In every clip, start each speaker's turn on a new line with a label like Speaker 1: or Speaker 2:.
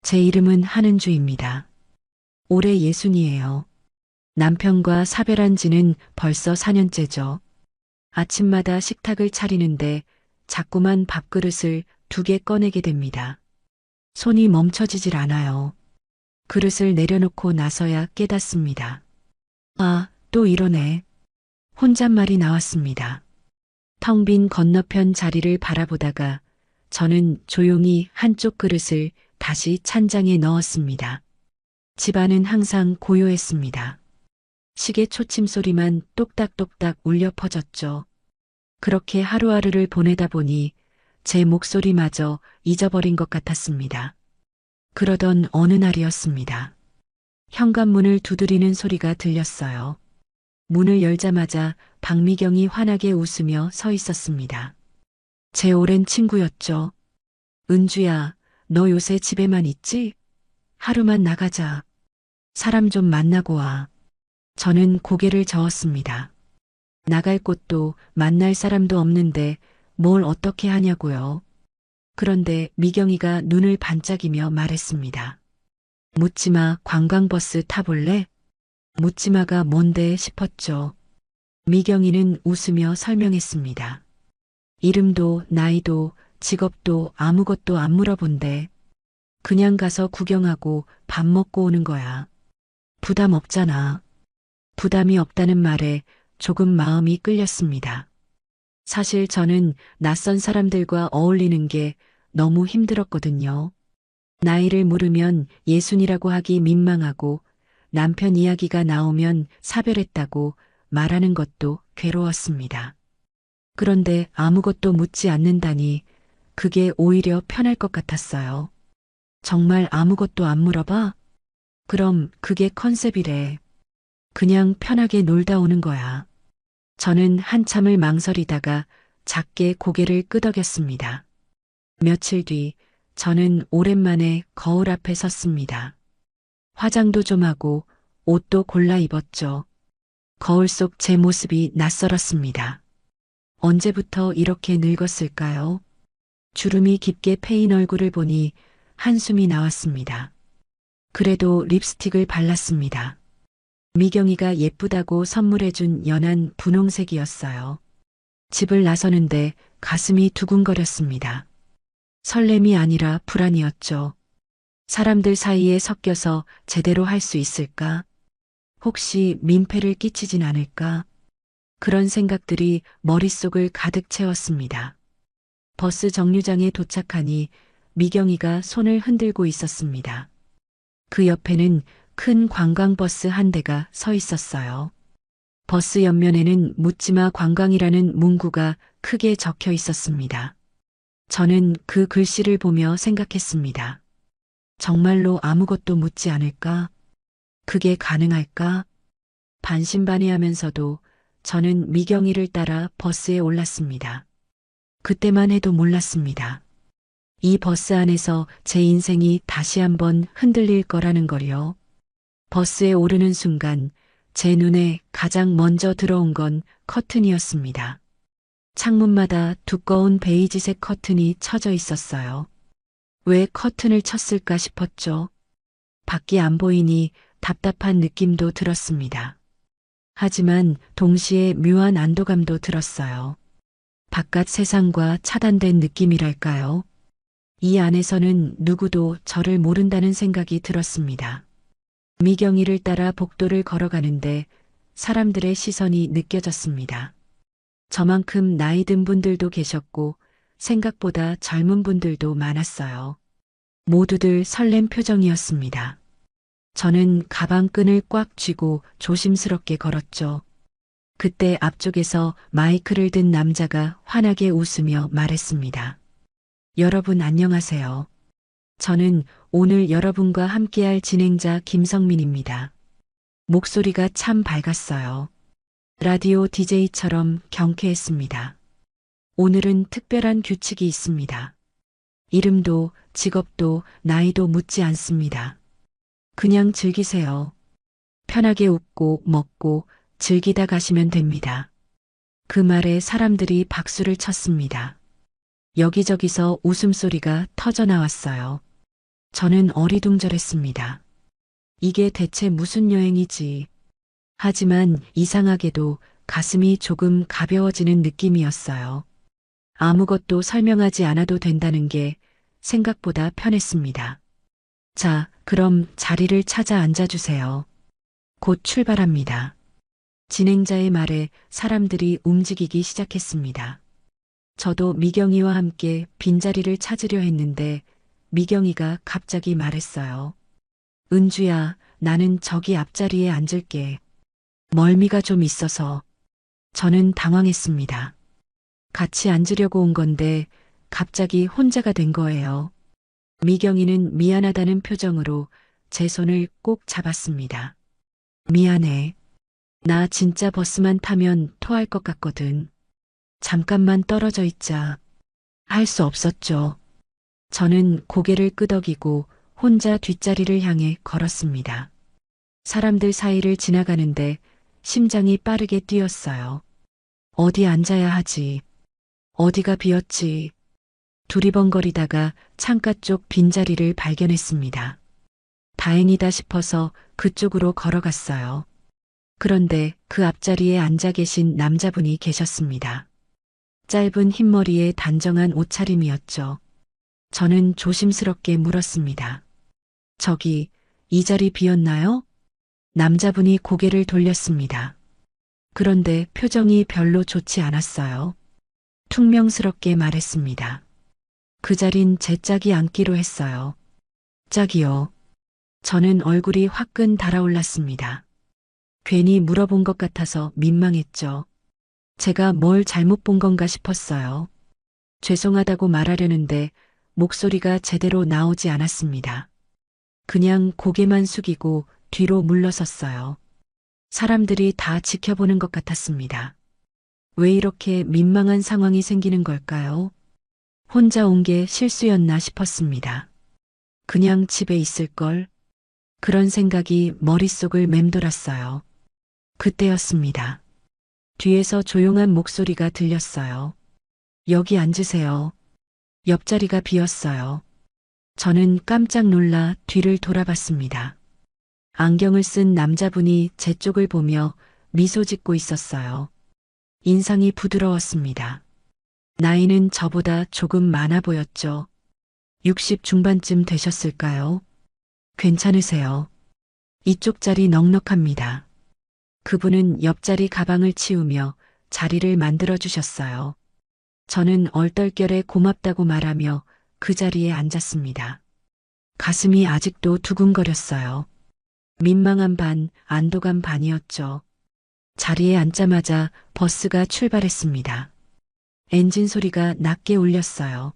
Speaker 1: 제 이름은 한은주입니다. 올해 60이에요. 남편과 사별한 지는 벌써 4년째죠. 아침마다 식탁을 차리는데 자꾸만 밥그릇을 2개 꺼내게 됩니다. 손이 멈춰지질 않아요. 그릇을 내려놓고 나서야 깨닫습니다. 아, 또 이러네. 혼잣말이 나왔습니다. 텅 빈 건너편 자리를 바라보다가 저는 조용히 한쪽 그릇을 다시 찬장에 넣었습니다. 집안은 항상 고요했습니다. 시계 초침 소리만 똑딱똑딱 울려 퍼졌죠. 그렇게 하루하루를 보내다 보니 제 목소리마저 잊어버린 것 같았습니다. 그러던 어느 날이었습니다. 현관문을 두드리는 소리가 들렸어요. 문을 열자마자 박미경이 환하게 웃으며 서 있었습니다. 제 오랜 친구였죠. 은주야, 너 요새 집에만 있지? 하루만 나가자. 사람 좀 만나고 와. 저는 고개를 저었습니다. 나갈 곳도 만날 사람도 없는데 뭘 어떻게 하냐고요. 그런데 미경이가 눈을 반짝이며 말했습니다. 묻지마 관광버스 타볼래? 묻지마가 뭔데 싶었죠. 미경이는 웃으며 설명했습니다. 이름도 나이도 직업도 아무것도 안 물어본대. 그냥 가서 구경하고 밥 먹고 오는 거야. 부담 없잖아. 부담이 없다는 말에 조금 마음이 끌렸습니다. 사실 저는 낯선 사람들과 어울리는 게 너무 힘들었거든요. 나이를 물으면 예순이라고 하기 민망하고 남편 이야기가 나오면 사별했다고 말하는 것도 괴로웠습니다. 그런데 아무것도 묻지 않는다니 그게 오히려 편할 것 같았어요. 정말 아무것도 안 물어봐? 그럼 그게 컨셉이래. 그냥 편하게 놀다 오는 거야. 저는 한참을 망설이다가 작게 고개를 끄덕였습니다. 며칠 뒤 저는 오랜만에 거울 앞에 섰습니다. 화장도 좀 하고 옷도 골라 입었죠. 거울 속 제 모습이 낯설었습니다. 언제부터 이렇게 늙었을까요? 주름이 깊게 패인 얼굴을 보니 한숨이 나왔습니다. 그래도 립스틱을 발랐습니다. 미경이가 예쁘다고 선물해준 연한 분홍색이었어요. 집을 나서는데 가슴이 두근거렸습니다. 설렘이 아니라 불안이었죠. 사람들 사이에 섞여서 제대로 할 수 있을까? 혹시 민폐를 끼치진 않을까? 그런 생각들이 머릿속을 가득 채웠습니다. 버스 정류장에 도착하니 미경이가 손을 흔들고 있었습니다. 그 옆에는 큰 관광버스 한 대가 서 있었어요. 버스 옆면에는 묻지마 관광이라는 문구가 크게 적혀 있었습니다. 저는 그 글씨를 보며 생각했습니다. 정말로 아무것도 묻지 않을까? 그게 가능할까? 반신반의하면서도 저는 미경이를 따라 버스에 올랐습니다. 그때만 해도 몰랐습니다. 이 버스 안에서 제 인생이 다시 한번 흔들릴 거라는 걸요. 버스에 오르는 순간 제 눈에 가장 먼저 들어온 건 커튼이었습니다. 창문마다 두꺼운 베이지색 커튼이 쳐져 있었어요. 왜 커튼을 쳤을까 싶었죠. 밖이 안 보이니 답답한 느낌도 들었습니다. 하지만 동시에 묘한 안도감도 들었어요. 바깥 세상과 차단된 느낌이랄까요? 이 안에서는 누구도 저를 모른다는 생각이 들었습니다. 미경이를 따라 복도를 걸어가는데 사람들의 시선이 느껴졌습니다. 저만큼 나이 든 분들도 계셨고 생각보다 젊은 분들도 많았어요. 모두들 설렘 표정이었습니다. 저는 가방끈을 꽉 쥐고 조심스럽게 걸었죠. 그때 앞쪽에서 마이크를 든 남자가 환하게 웃으며 말했습니다. 여러분 안녕하세요. 저는 오늘 여러분과 함께할 진행자 김성민입니다. 목소리가 참 밝았어요. 라디오 DJ처럼 경쾌했습니다. 오늘은 특별한 규칙이 있습니다. 이름도 직업도 나이도 묻지 않습니다. 그냥 즐기세요. 편하게 웃고 먹고 즐기다 가시면 됩니다. 그 말에 사람들이 박수를 쳤습니다. 여기저기서 웃음소리가 터져 나왔어요. 저는 어리둥절했습니다. 이게 대체 무슨 여행이지? 하지만 이상하게도 가슴이 조금 가벼워지는 느낌이었어요. 아무것도 설명하지 않아도 된다는 게 생각보다 편했습니다. 자, 그럼 자리를 찾아 앉아주세요. 곧 출발합니다. 진행자의 말에 사람들이 움직이기 시작했습니다. 저도 미경이와 함께 빈자리를 찾으려 했는데 미경이가 갑자기 말했어요. 은주야, 나는 저기 앞자리에 앉을게. 멀미가 좀 있어서. 저는 당황했습니다. 같이 앉으려고 온 건데 갑자기 혼자가 된 거예요. 미경이는 미안하다는 표정으로 제 손을 꼭 잡았습니다. 미안해. 나 진짜 버스만 타면 토할 것 같거든. 잠깐만 떨어져 있자. 할 수 없었죠. 저는 고개를 끄덕이고 혼자 뒷자리를 향해 걸었습니다. 사람들 사이를 지나가는데 심장이 빠르게 뛰었어요. 어디 앉아야 하지? 어디가 비었지? 두리번거리다가 창가 쪽 빈자리를 발견했습니다. 다행이다 싶어서 그쪽으로 걸어갔어요. 그런데 그 앞자리에 앉아 계신 남자분이 계셨습니다. 짧은 흰머리에 단정한 옷차림이었죠. 저는 조심스럽게 물었습니다. 저기, 이 자리 비었나요? 남자분이 고개를 돌렸습니다. 그런데 표정이 별로 좋지 않았어요. 퉁명스럽게 말했습니다. 그 자린 제 짝이 앉기로 했어요. 짝이요. 저는 얼굴이 화끈 달아올랐습니다. 괜히 물어본 것 같아서 민망했죠. 제가 뭘 잘못 본 건가 싶었어요. 죄송하다고 말하려는데 목소리가 제대로 나오지 않았습니다. 그냥 고개만 숙이고 뒤로 물러섰어요. 사람들이 다 지켜보는 것 같았습니다. 왜 이렇게 민망한 상황이 생기는 걸까요? 혼자 온 게 실수였나 싶었습니다. 그냥 집에 있을걸? 그런 생각이 머릿속을 맴돌았어요. 그때였습니다. 뒤에서 조용한 목소리가 들렸어요. 여기 앉으세요. 옆자리가 비었어요. 저는 깜짝 놀라 뒤를 돌아봤습니다. 안경을 쓴 남자분이 제 쪽을 보며 미소 짓고 있었어요. 인상이 부드러웠습니다. 나이는 저보다 조금 많아 보였죠. 60 중반쯤 되셨을까요? 괜찮으세요? 이쪽 자리 넉넉합니다. 그분은 옆자리 가방을 치우며 자리를 만들어 주셨어요. 저는 얼떨결에 고맙다고 말하며 그 자리에 앉았습니다. 가슴이 아직도 두근거렸어요. 민망한 반, 안도감 반이었죠. 자리에 앉자마자 버스가 출발했습니다. 엔진 소리가 낮게 울렸어요.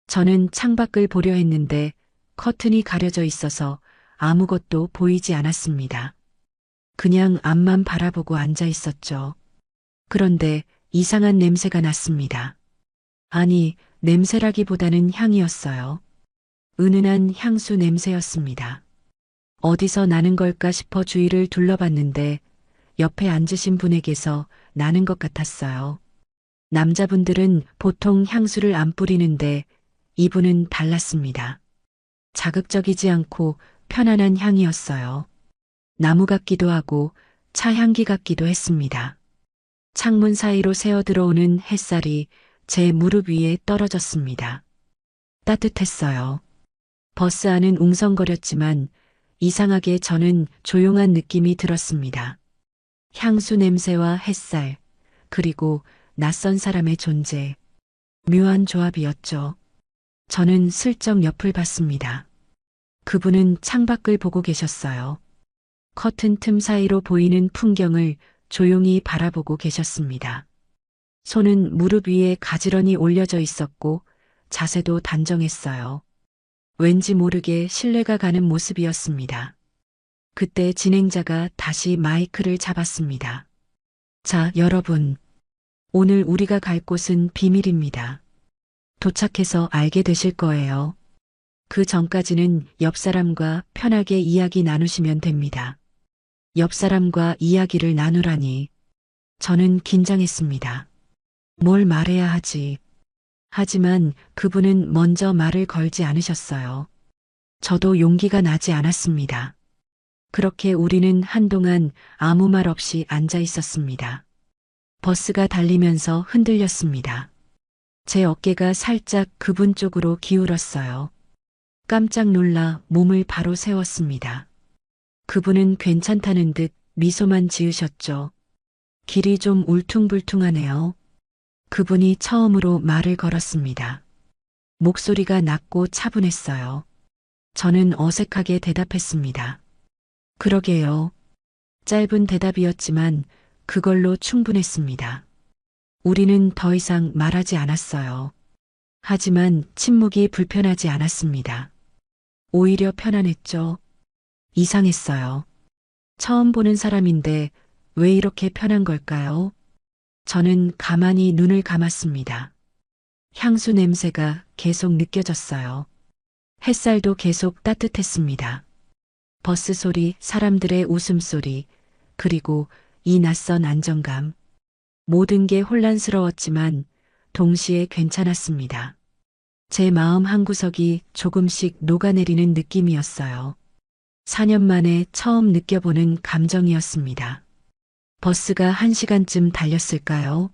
Speaker 1: 저는 창밖을 보려 했는데 커튼이 가려져 있어서 아무것도 보이지 않았습니다. 그냥 앞만 바라보고 앉아 있었죠. 그런데 이상한 냄새가 났습니다. 아니, 냄새라기보다는 향이었어요. 은은한 향수 냄새였습니다. 어디서 나는 걸까 싶어 주위를 둘러봤는데 옆에 앉으신 분에게서 나는 것 같았어요. 남자분들은 보통 향수를 안 뿌리는데 이분은 달랐습니다. 자극적이지 않고 편안한 향이었어요. 나무 같기도 하고 차 향기 같기도 했습니다. 창문 사이로 새어 들어오는 햇살이 제 무릎 위에 떨어졌습니다. 따뜻했어요. 버스 안은 웅성거렸지만 이상하게 저는 조용한 느낌이 들었습니다. 향수 냄새와 햇살, 그리고 낯선 사람의 존재. 묘한 조합이었죠. 저는 슬쩍 옆을 봤습니다. 그분은 창밖을 보고 계셨어요. 커튼 틈 사이로 보이는 풍경을 조용히 바라보고 계셨습니다. 손은 무릎 위에 가지런히 올려져 있었고 자세도 단정했어요. 왠지 모르게 신뢰가 가는 모습이었습니다. 그때 진행자가 다시 마이크를 잡았습니다. 자, 여러분. 오늘 우리가 갈 곳은 비밀입니다. 도착해서 알게 되실 거예요. 그 전까지는 옆 사람과 편하게 이야기 나누시면 됩니다. 옆 사람과 이야기를 나누라니. 저는 긴장했습니다. 뭘 말해야 하지. 하지만 그분은 먼저 말을 걸지 않으셨어요. 저도 용기가 나지 않았습니다. 그렇게 우리는 한동안 아무 말 없이 앉아 있었습니다. 버스가 달리면서 흔들렸습니다. 제 어깨가 살짝 그분 쪽으로 기울었어요. 깜짝 놀라 몸을 바로 세웠습니다. 그분은 괜찮다는 듯 미소만 지으셨죠. 길이 좀 울퉁불퉁하네요. 그분이 처음으로 말을 걸었습니다. 목소리가 낮고 차분했어요. 저는 어색하게 대답했습니다. 그러게요. 짧은 대답이었지만 그걸로 충분했습니다. 우리는 더 이상 말하지 않았어요. 하지만 침묵이 불편하지 않았습니다. 오히려 편안했죠. 이상했어요. 처음 보는 사람인데 왜 이렇게 편한 걸까요? 저는 가만히 눈을 감았습니다. 향수 냄새가 계속 느껴졌어요. 햇살도 계속 따뜻했습니다. 버스 소리, 사람들의 웃음소리, 그리고 이 낯선 안정감. 모든 게 혼란스러웠지만 동시에 괜찮았습니다. 제 마음 한구석이 조금씩 녹아내리는 느낌이었어요. 4년 만에 처음 느껴보는 감정이었습니다. 버스가 1시간쯤 달렸을까요?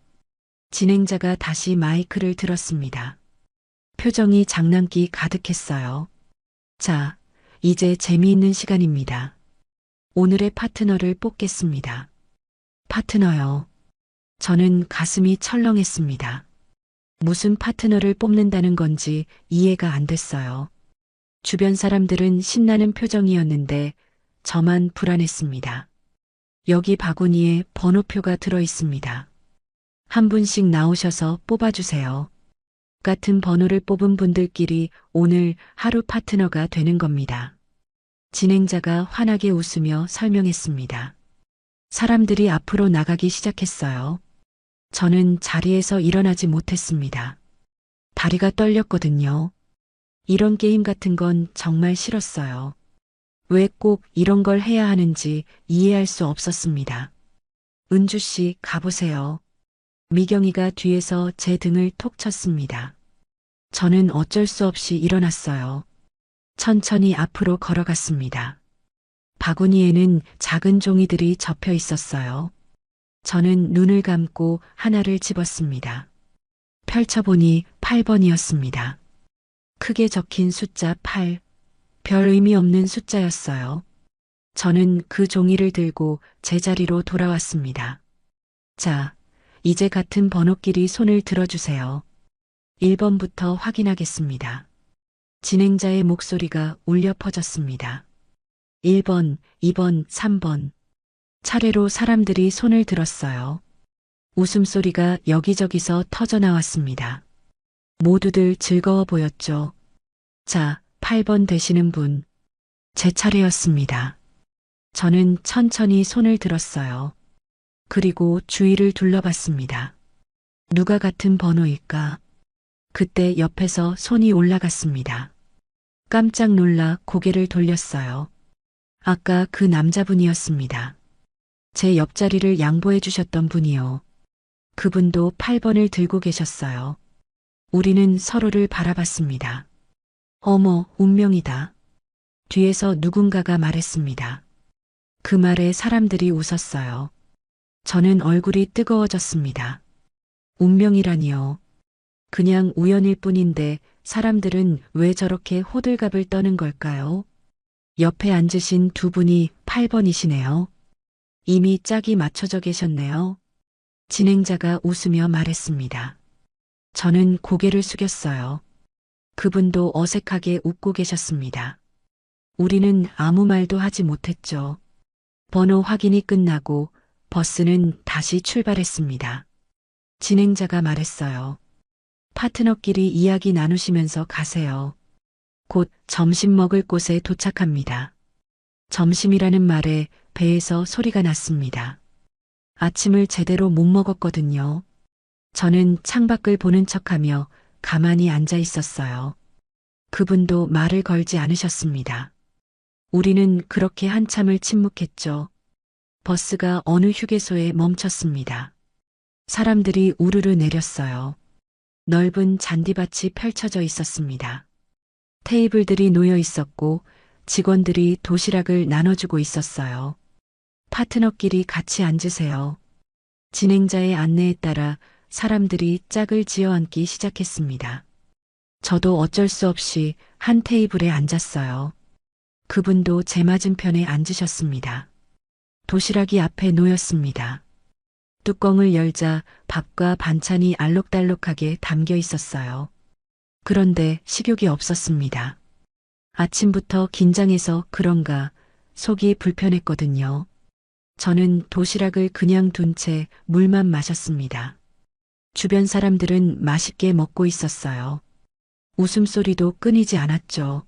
Speaker 1: 진행자가 다시 마이크를 들었습니다. 표정이 장난기 가득했어요. 자, 이제 재미있는 시간입니다. 오늘의 파트너를 뽑겠습니다. 파트너요. 저는 가슴이 철렁했습니다. 무슨 파트너를 뽑는다는 건지 이해가 안 됐어요. 주변 사람들은 신나는 표정이었는데 저만 불안했습니다. 여기 바구니에 번호표가 들어 있습니다. 한 분씩 나오셔서 뽑아주세요. 같은 번호를 뽑은 분들끼리 오늘 하루 파트너가 되는 겁니다. 진행자가 환하게 웃으며 설명했습니다. 사람들이 앞으로 나가기 시작했어요. 저는 자리에서 일어나지 못했습니다. 다리가 떨렸거든요. 이런 게임 같은 건 정말 싫었어요. 왜 꼭 이런 걸 해야 하는지 이해할 수 없었습니다. 은주 씨, 가보세요. 미경이가 뒤에서 제 등을 톡 쳤습니다. 저는 어쩔 수 없이 일어났어요. 천천히 앞으로 걸어갔습니다. 바구니에는 작은 종이들이 접혀 있었어요. 저는 눈을 감고 하나를 집었습니다. 펼쳐보니 8번이었습니다. 크게 적힌 숫자 8. 별 의미 없는 숫자였어요. 저는 그 종이를 들고 제자리로 돌아왔습니다. 자, 이제 같은 번호끼리 손을 들어주세요. 1번부터 확인하겠습니다. 진행자의 목소리가 울려 퍼졌습니다. 1번, 2번, 3번. 차례로 사람들이 손을 들었어요. 웃음소리가 여기저기서 터져나왔습니다. 모두들 즐거워 보였죠. 자, 8번 되시는 분. 제 차례였습니다. 저는 천천히 손을 들었어요. 그리고 주위를 둘러봤습니다. 누가 같은 번호일까? 그때 옆에서 손이 올라갔습니다. 깜짝 놀라 고개를 돌렸어요. 아까 그 남자분이었습니다. 제 옆자리를 양보해 주셨던 분이요. 그분도 8번을 들고 계셨어요. 우리는 서로를 바라봤습니다. 어머, 운명이다. 뒤에서 누군가가 말했습니다. 그 말에 사람들이 웃었어요. 저는 얼굴이 뜨거워졌습니다. 운명이라니요. 그냥 우연일 뿐인데 사람들은 왜 저렇게 호들갑을 떠는 걸까요? 옆에 앉으신 두 분이 8번이시네요. 이미 짝이 맞춰져 계셨네요. 진행자가 웃으며 말했습니다. 저는 고개를 숙였어요. 그분도 어색하게 웃고 계셨습니다. 우리는 아무 말도 하지 못했죠. 번호 확인이 끝나고 버스는 다시 출발했습니다. 진행자가 말했어요. 파트너끼리 이야기 나누시면서 가세요. 곧 점심 먹을 곳에 도착합니다. 점심이라는 말에 배에서 소리가 났습니다. 아침을 제대로 못 먹었거든요. 저는 창밖을 보는 척하며 가만히 앉아 있었어요. 그분도 말을 걸지 않으셨습니다. 우리는 그렇게 한참을 침묵했죠. 버스가 어느 휴게소에 멈췄습니다. 사람들이 우르르 내렸어요. 넓은 잔디밭이 펼쳐져 있었습니다. 테이블들이 놓여 있었고 직원들이 도시락을 나눠주고 있었어요. 파트너끼리 같이 앉으세요. 진행자의 안내에 따라 사람들이 짝을 지어 앉기 시작했습니다. 저도 어쩔 수 없이 한 테이블에 앉았어요. 그분도 제 맞은편에 앉으셨습니다. 도시락이 앞에 놓였습니다. 뚜껑을 열자 밥과 반찬이 알록달록하게 담겨 있었어요. 그런데 식욕이 없었습니다. 아침부터 긴장해서 그런가 속이 불편했거든요. 저는 도시락을 그냥 둔 채 물만 마셨습니다. 주변 사람들은 맛있게 먹고 있었어요. 웃음소리도 끊이지 않았죠.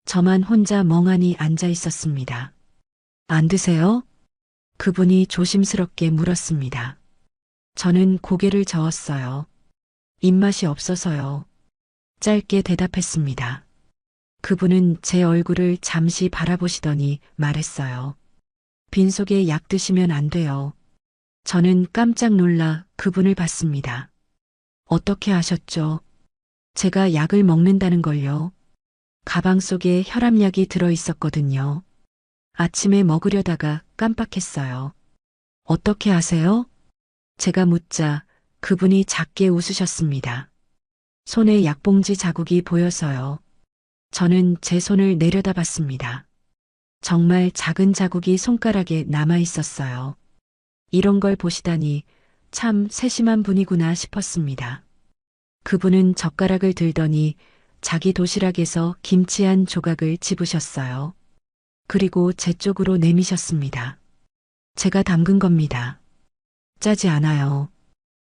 Speaker 1: 저만 혼자 멍하니 앉아 있었습니다. 안 드세요? 그분이 조심스럽게 물었습니다. 저는 고개를 저었어요. 입맛이 없어서요. 짧게 대답했습니다. 그분은 제 얼굴을 잠시 바라보시더니 말했어요. 빈속에 약 드시면 안 돼요. 저는 깜짝 놀라 그분을 봤습니다. 어떻게 아셨죠? 제가 약을 먹는다는 걸요. 가방 속에 혈압약이 들어 있었거든요. 아침에 먹으려다가 깜빡했어요. 어떻게 아세요? 제가 묻자 그분이 작게 웃으셨습니다. 손에 약봉지 자국이 보여서요. 저는 제 손을 내려다봤습니다. 정말 작은 자국이 손가락에 남아 있었어요. 이런 걸 보시다니 참 세심한 분이구나 싶었습니다. 그분은 젓가락을 들더니 자기 도시락에서 김치 한 조각을 집으셨어요. 그리고 제 쪽으로 내미셨습니다. 제가 담근 겁니다. 짜지 않아요.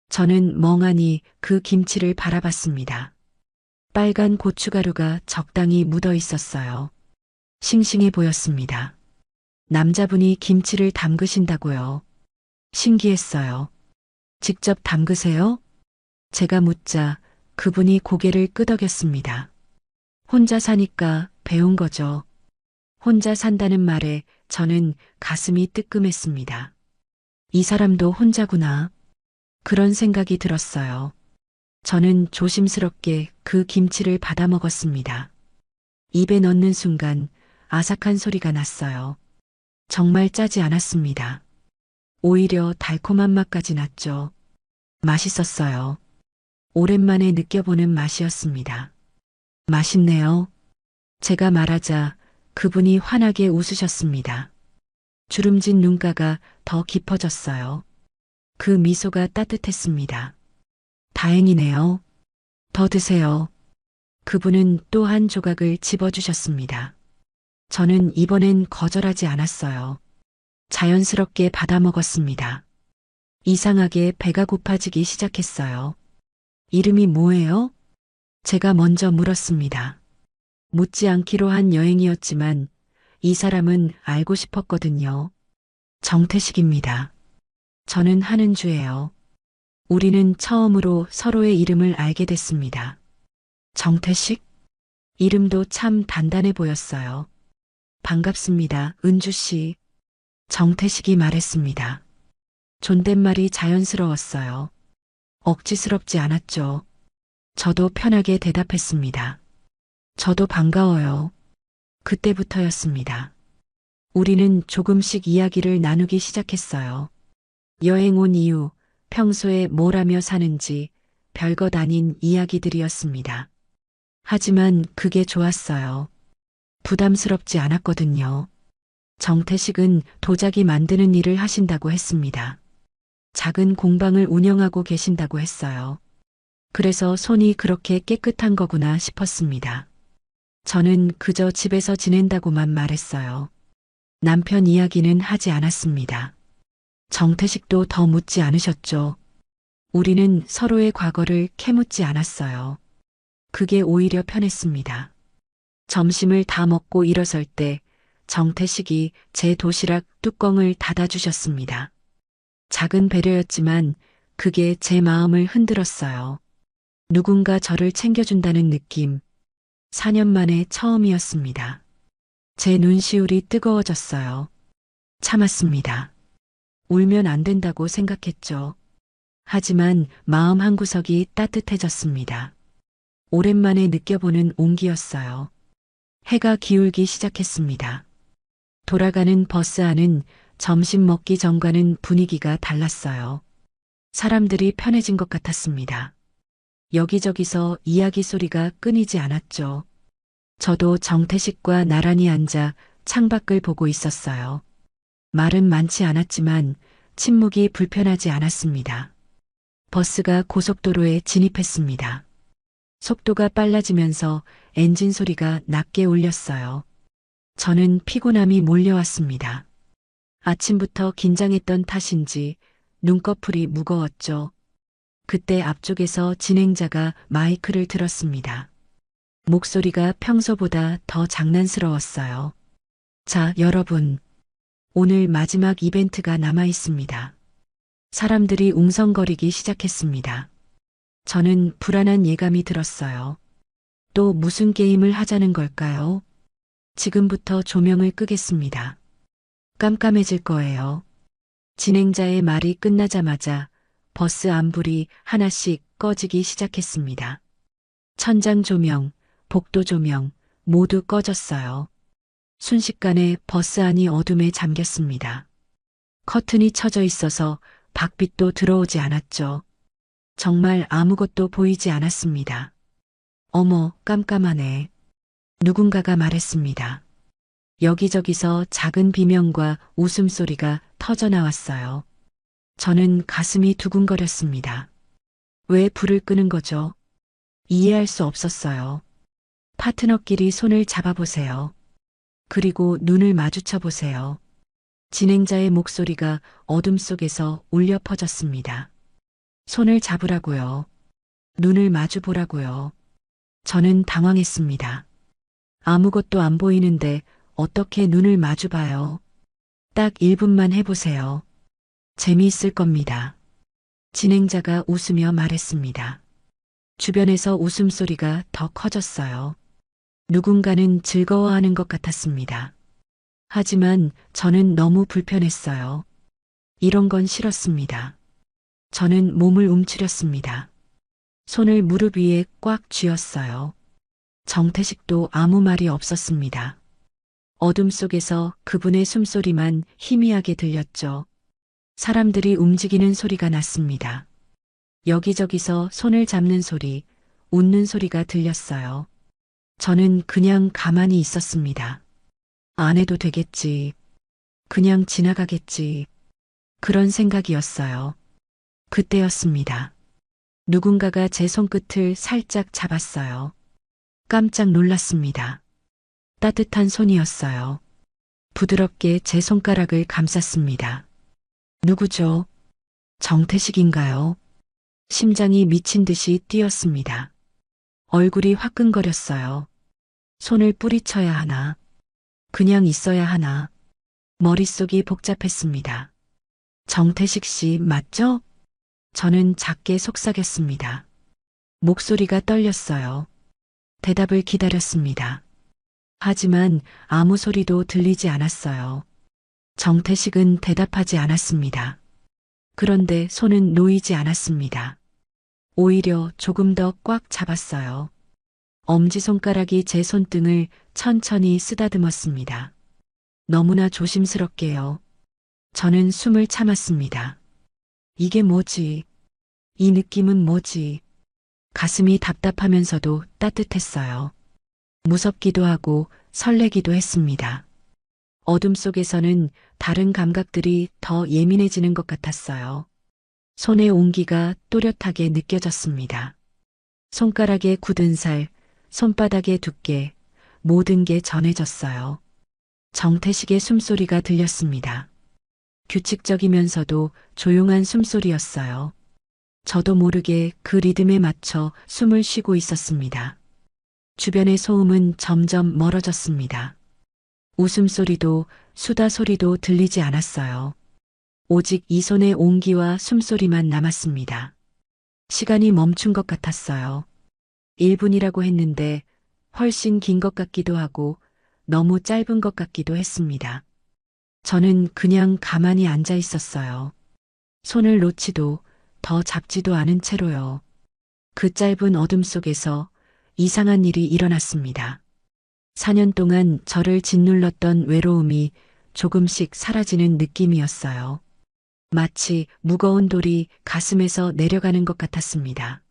Speaker 1: 저는 멍하니 그 김치를 바라봤습니다. 빨간 고춧가루가 적당히 묻어 있었어요. 싱싱해 보였습니다. 남자분이 김치를 담그신다고요. 신기했어요. 직접 담그세요? 제가 묻자 그분이 고개를 끄덕였습니다. 혼자 사니까 배운 거죠. 혼자 산다는 말에 저는 가슴이 뜨끔했습니다. 이 사람도 혼자구나. 그런 생각이 들었어요. 저는 조심스럽게 그 김치를 받아 먹었습니다. 입에 넣는 순간 아삭한 소리가 났어요. 정말 짜지 않았습니다. 오히려 달콤한 맛까지 났죠. 맛있었어요. 오랜만에 느껴보는 맛이었습니다. 맛있네요. 제가 말하자 그분이 환하게 웃으셨습니다. 주름진 눈가가 더 깊어졌어요. 그 미소가 따뜻했습니다. 다행이네요. 더 드세요. 그분은 또 한 조각을 집어주셨습니다. 저는 이번엔 거절하지 않았어요. 자연스럽게 받아 먹었습니다. 이상하게 배가 고파지기 시작했어요. 이름이 뭐예요? 제가 먼저 물었습니다. 묻지 않기로 한 여행이었지만 이 사람은 알고 싶었거든요. 정태식입니다. 저는 한은주예요. 우리는 처음으로 서로의 이름을 알게 됐습니다. 정태식? 이름도 참 단단해 보였어요. 반갑습니다, 은주 씨. 정태식이 말했습니다. 존댓말이 자연스러웠어요. 억지스럽지 않았죠. 저도 편하게 대답했습니다. 저도 반가워요. 그때부터였습니다. 우리는 조금씩 이야기를 나누기 시작했어요. 여행 온 이유, 평소에 뭘 하며 사는지 별것 아닌 이야기들이었습니다. 하지만 그게 좋았어요. 부담스럽지 않았거든요. 정태식은 도자기 만드는 일을 하신다고 했습니다. 작은 공방을 운영하고 계신다고 했어요. 그래서 손이 그렇게 깨끗한 거구나 싶었습니다. 저는 그저 집에서 지낸다고만 말했어요. 남편 이야기는 하지 않았습니다. 정태식도 더 묻지 않으셨죠. 우리는 서로의 과거를 캐묻지 않았어요. 그게 오히려 편했습니다. 점심을 다 먹고 일어설 때 정태식이 제 도시락 뚜껑을 닫아주셨습니다. 작은 배려였지만 그게 제 마음을 흔들었어요. 누군가 저를 챙겨준다는 느낌. 4년 만에 처음이었습니다. 제 눈시울이 뜨거워졌어요. 참았습니다. 울면 안 된다고 생각했죠. 하지만 마음 한구석이 따뜻해졌습니다. 오랜만에 느껴보는 온기였어요. 해가 기울기 시작했습니다. 돌아가는 버스 안은 점심 먹기 전과는 분위기가 달랐어요. 사람들이 편해진 것 같았습니다. 여기저기서 이야기 소리가 끊이지 않았죠. 저도 정태식과 나란히 앉아 창밖을 보고 있었어요. 말은 많지 않았지만 침묵이 불편하지 않았습니다. 버스가 고속도로에 진입했습니다. 속도가 빨라지면서 엔진 소리가 낮게 울렸어요. 저는 피곤함이 몰려왔습니다. 아침부터 긴장했던 탓인지 눈꺼풀이 무거웠죠. 그때 앞쪽에서 진행자가 마이크를 들었습니다. 목소리가 평소보다 더 장난스러웠어요. 자, 여러분. 오늘 마지막 이벤트가 남아 있습니다. 사람들이 웅성거리기 시작했습니다. 저는 불안한 예감이 들었어요. 또 무슨 게임을 하자는 걸까요? 지금부터 조명을 끄겠습니다. 깜깜해질 거예요. 진행자의 말이 끝나자마자 버스 안불이 하나씩 꺼지기 시작했습니다. 천장 조명, 복도 조명 모두 꺼졌어요. 순식간에 버스 안이 어둠에 잠겼습니다. 커튼이 쳐져 있어서 밖빛도 들어오지 않았죠. 정말 아무것도 보이지 않았습니다. 어머, 깜깜하네. 누군가가 말했습니다. 여기저기서 작은 비명과 웃음소리가 터져 나왔어요. 저는 가슴이 두근거렸습니다. 왜 불을 끄는 거죠? 이해할 수 없었어요. 파트너끼리 손을 잡아보세요. 그리고 눈을 마주쳐 보세요. 진행자의 목소리가 어둠 속에서 울려 퍼졌습니다. 손을 잡으라고요. 눈을 마주 보라고요. 저는 당황했습니다. 아무것도 안 보이는데 어떻게 눈을 마주 봐요? 딱 1분만 해보세요. 재미있을 겁니다. 진행자가 웃으며 말했습니다. 주변에서 웃음소리가 더 커졌어요. 누군가는 즐거워하는 것 같았습니다. 하지만 저는 너무 불편했어요. 이런 건 싫었습니다. 저는 몸을 움츠렸습니다. 손을 무릎 위에 꽉 쥐었어요. 정태식도 아무 말이 없었습니다. 어둠 속에서 그분의 숨소리만 희미하게 들렸죠. 사람들이 움직이는 소리가 났습니다. 여기저기서 손을 잡는 소리, 웃는 소리가 들렸어요. 저는 그냥 가만히 있었습니다. 안 해도 되겠지. 그냥 지나가겠지. 그런 생각이었어요. 그때였습니다. 누군가가 제 손끝을 살짝 잡았어요. 깜짝 놀랐습니다. 따뜻한 손이었어요. 부드럽게 제 손가락을 감쌌습니다. 누구죠? 정태식인가요? 심장이 미친 듯이 뛰었습니다. 얼굴이 화끈거렸어요. 손을 뿌리쳐야 하나? 그냥 있어야 하나? 머릿속이 복잡했습니다. 정태식 씨 맞죠? 저는 작게 속삭였습니다. 목소리가 떨렸어요. 대답을 기다렸습니다. 하지만 아무 소리도 들리지 않았어요. 정태식은 대답하지 않았습니다. 그런데 손은 놓이지 않았습니다. 오히려 조금 더 꽉 잡았어요. 엄지손가락이 제 손등을 천천히 쓰다듬었습니다. 너무나 조심스럽게요. 저는 숨을 참았습니다. 이게 뭐지? 이 느낌은 뭐지? 가슴이 답답하면서도 따뜻했어요. 무섭기도 하고 설레기도 했습니다. 어둠 속에서는 다른 감각들이 더 예민해지는 것 같았어요. 손의 온기가 또렷하게 느껴졌습니다. 손가락에 굳은 살, 손바닥의 두께, 모든 게 전해졌어요. 정태식의 숨소리가 들렸습니다. 규칙적이면서도 조용한 숨소리였어요. 저도 모르게 그 리듬에 맞춰 숨을 쉬고 있었습니다. 주변의 소음은 점점 멀어졌습니다. 웃음소리도 수다 소리도 들리지 않았어요. 오직 이 손의 온기와 숨소리만 남았습니다. 시간이 멈춘 것 같았어요. 1분이라고 했는데 훨씬 긴 것 같기도 하고 너무 짧은 것 같기도 했습니다. 저는 그냥 가만히 앉아 있었어요. 손을 놓지도 더 잡지도 않은 채로요. 그 짧은 어둠 속에서 이상한 일이 일어났습니다. 4년 동안 저를 짓눌렀던 외로움이 조금씩 사라지는 느낌이었어요. 마치 무거운 돌이 가슴에서 내려가는 것 같았습니다.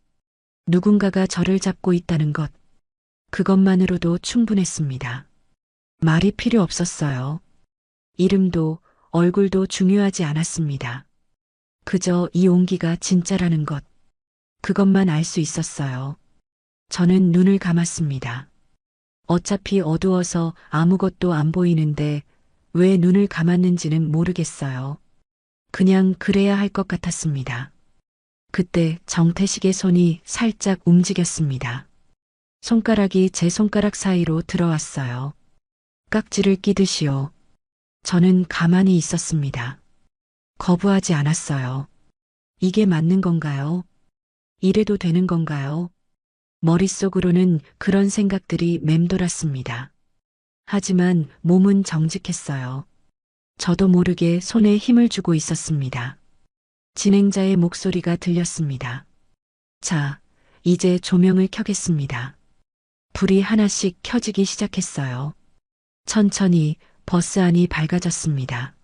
Speaker 1: 누군가가 저를 잡고 있다는 것, 그것만으로도 충분했습니다. 말이 필요 없었어요. 이름도 얼굴도 중요하지 않았습니다. 그저 이 온기가 진짜라는 것, 그것만 알 수 있었어요. 저는 눈을 감았습니다. 어차피 어두워서 아무것도 안 보이는데 왜 눈을 감았는지는 모르겠어요. 그냥 그래야 할 것 같았습니다. 그때 정태식의 손이 살짝 움직였습니다. 손가락이 제 손가락 사이로 들어왔어요. 깍지를 끼듯이요. 저는 가만히 있었습니다. 거부하지 않았어요. 이게 맞는 건가요? 이래도 되는 건가요? 머릿속으로는 그런 생각들이 맴돌았습니다. 하지만 몸은 정직했어요. 저도 모르게 손에 힘을 주고 있었습니다. 진행자의 목소리가 들렸습니다. 자, 이제 조명을 켜겠습니다. 불이 하나씩 켜지기 시작했어요. 천천히 버스 안이 밝아졌습니다.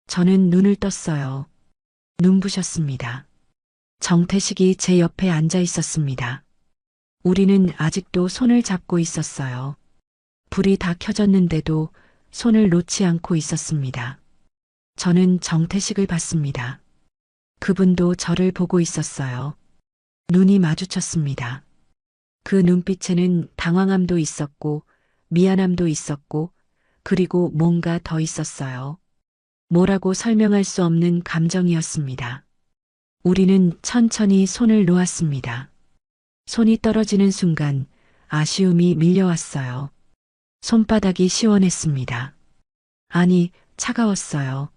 Speaker 1: 저는 눈을 떴어요. 눈부셨습니다. 정태식이 제 옆에 앉아 있었습니다. 우리는 아직도 손을 잡고 있었어요. 불이 다 켜졌는데도 손을 놓지 않고 있었습니다. 저는 정태식을 봤습니다. 그분도 저를 보고 있었어요. 눈이 마주쳤습니다. 그 눈빛에는 당황함도 있었고, 미안함도 있었고, 그리고 뭔가 더 있었어요. 뭐라고 설명할 수 없는 감정이었습니다. 우리는 천천히 손을 놓았습니다. 손이 떨어지는 순간 아쉬움이 밀려왔어요. 손바닥이 시원했습니다. 아니, 차가웠어요.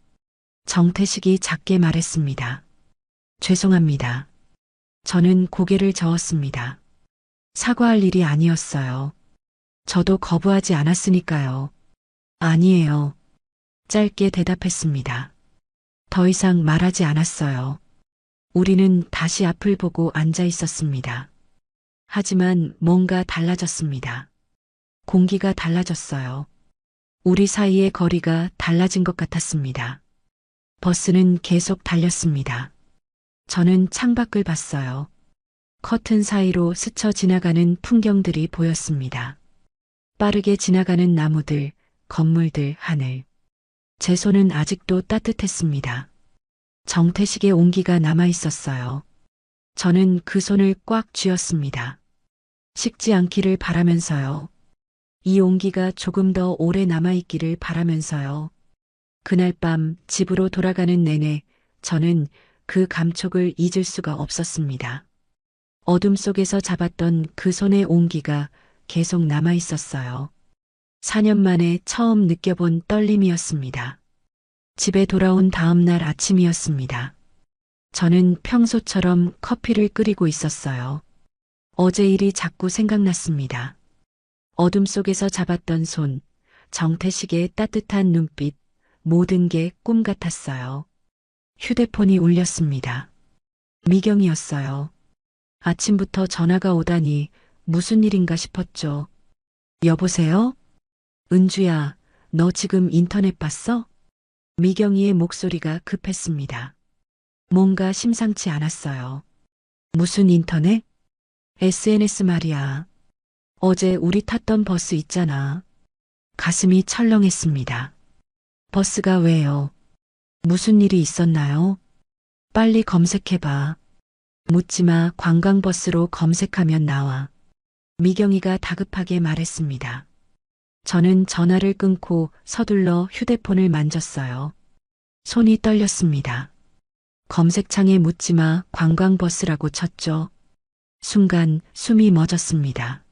Speaker 1: 정태식이 작게 말했습니다. 죄송합니다. 저는 고개를 저었습니다. 사과할 일이 아니었어요. 저도 거부하지 않았으니까요. 아니에요. 짧게 대답했습니다. 더 이상 말하지 않았어요. 우리는 다시 앞을 보고 앉아 있었습니다. 하지만 뭔가 달라졌습니다. 공기가 달라졌어요. 우리 사이의 거리가 달라진 것 같았습니다. 버스는 계속 달렸습니다. 저는 창밖을 봤어요. 커튼 사이로 스쳐 지나가는 풍경들이 보였습니다. 빠르게 지나가는 나무들, 건물들, 하늘. 제 손은 아직도 따뜻했습니다. 정태식의 온기가 남아 있었어요. 저는 그 손을 꽉 쥐었습니다. 식지 않기를 바라면서요. 이 온기가 조금 더 오래 남아있기를 바라면서요. 그날 밤 집으로 돌아가는 내내 저는 그 감촉을 잊을 수가 없었습니다. 어둠 속에서 잡았던 그 손의 온기가 계속 남아 있었어요. 4년 만에 처음 느껴본 떨림이었습니다. 집에 돌아온 다음 날 아침이었습니다. 저는 평소처럼 커피를 끓이고 있었어요. 어제 일이 자꾸 생각났습니다. 어둠 속에서 잡았던 손, 정태식의 따뜻한 눈빛, 모든 게 꿈 같았어요. 휴대폰이 울렸습니다. 미경이었어요. 아침부터 전화가 오다니 무슨 일인가 싶었죠. 여보세요? 은주야, 너 지금 인터넷 봤어? 미경이의 목소리가 급했습니다. 뭔가 심상치 않았어요. 무슨 인터넷? SNS 말이야. 어제 우리 탔던 버스 있잖아. 가슴이 철렁했습니다. 버스가 왜요? 무슨 일이 있었나요? 빨리 검색해봐. 묻지마. 관광버스로 검색하면 나와. 미경이가 다급하게 말했습니다. 저는 전화를 끊고 서둘러 휴대폰을 만졌어요. 손이 떨렸습니다. 검색창에 묻지마 관광버스라고 쳤죠. 순간 숨이 멎었습니다.